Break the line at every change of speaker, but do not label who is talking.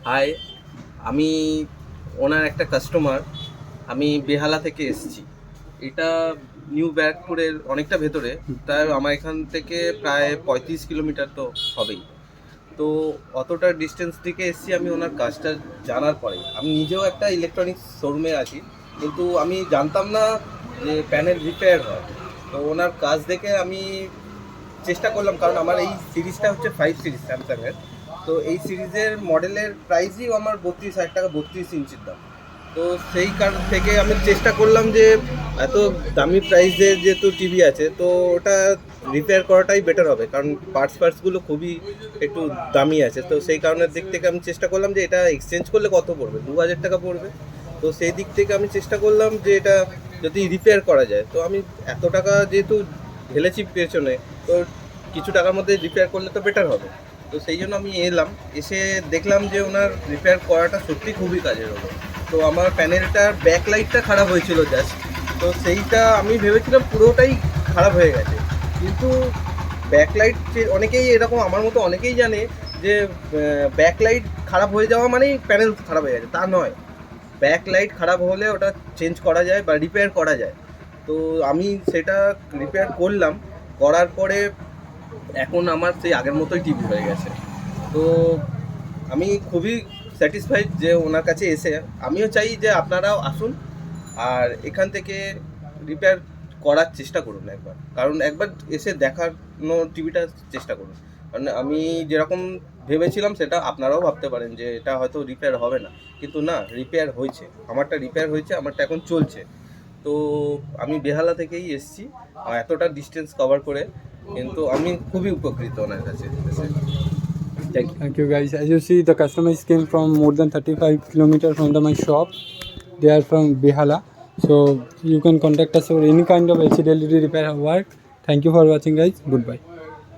High, আমি ওনার একটা customer. আমি বেহালা থেকে এসেছি। এটা নিউ ব্যারাকপুরের অনেকটা ভেতরে। তাই আমার এখান থেকে প্রায় 35 কিলোমিটার তো হবেই। তো অতটা ডিস্টেন্স থেকে এসেছি আমি ওনার কাজটা জানার পরে। আমি নিজেও একটা ইলেকট্রনিক্স শোরুমে আছি, কিন্তু আমি জানতাম না যে প্যানেল রিপেয়ার হয়। তো ওনার কাজ দেখে আমি চেষ্টা করলাম, কারণ আমার এই সিরিজটা হচ্ছে 5 সিরিজ স্যামসাংয়ের। তো এই সিরিজের মডেলের প্রাইসই আমার 32,000 টাকা, 32 ইঞ্চির দাম। তো সেই কারণ থেকে আমি চেষ্টা করলাম যে এত দামি প্রাইসের যেহেতু টিভি আছে, তো ওটা রিপেয়ার করাটাই বেটার হবে, কারণ পার্টসগুলো খুবই একটু দামি আছে। তো সেই কারণের দিক থেকে আমি চেষ্টা করলাম যে এটা এক্সচেঞ্জ করলে কত পড়বে, 2,000 টাকা পড়বে। তো সেই দিক থেকে আমি চেষ্টা করলাম যে এটা যদি রিপেয়ার করা যায়, তো আমি এত টাকা যেহেতু ঢেলেছি পেছনে, তো কিছু টাকার মধ্যে রিপেয়ার করলে তো বেটার হবে। তো সেই জন্য আমি এলাম, এসে দেখলাম যে ওনার রিপেয়ার করাটা সত্যি খুবই কাজের হলো। তো আমার প্যানেলটার ব্যাকলাইটটা খারাপ হয়েছিল জাস্ট। তো সেইটা আমি ভেবেছিলাম পুরোটাই খারাপ হয়ে গেছে, কিন্তু ব্যাকলাইট অনেকেই এরকম আমার মতো অনেকেই জানে যে ব্যাকলাইট খারাপ হয়ে যাওয়া মানেই প্যানেল খারাপ হয়ে গেছে, তা নয়। ব্যাকলাইট খারাপ হলে ওটা চেঞ্জ করা যায় বা রিপেয়ার করা যায়। তো আমি সেটা রিপেয়ার করলাম, করার পরে এখন আমার সেই আগের মতোই টিভি হয়ে গেছে। তো আমি খুবই স্যাটিসফাইড যে ওনার কাছে এসে। আমিও চাই যে আপনারাও আসুন আর এখান থেকে রিপেয়ার করার চেষ্টা করুন একবার, কারণ একবার এসে দেখানো টিভিটা চেষ্টা করুন। কারণ আমি যেরকম ভেবেছিলাম সেটা আপনারাও ভাবতে পারেন যে এটা হয়তো রিপেয়ার হবে না, কিন্তু না, রিপেয়ার হয়েছে। আমারটা রিপেয়ার হয়েছে, আমারটা এখন চলছে। তো আমি বেহালা থেকেই এসেছি এতটা ডিস্টেন্স কভার করে, কিন্তু আমি খুবই উপকৃত ওনার কাছে এসে। Thank you.
Thank you guys. As you see, the customers came from more than 35 kilometers from my shop. They are from Behala. So you can contact us for any kind of HDLED repair work. Thank you for watching guys. Goodbye.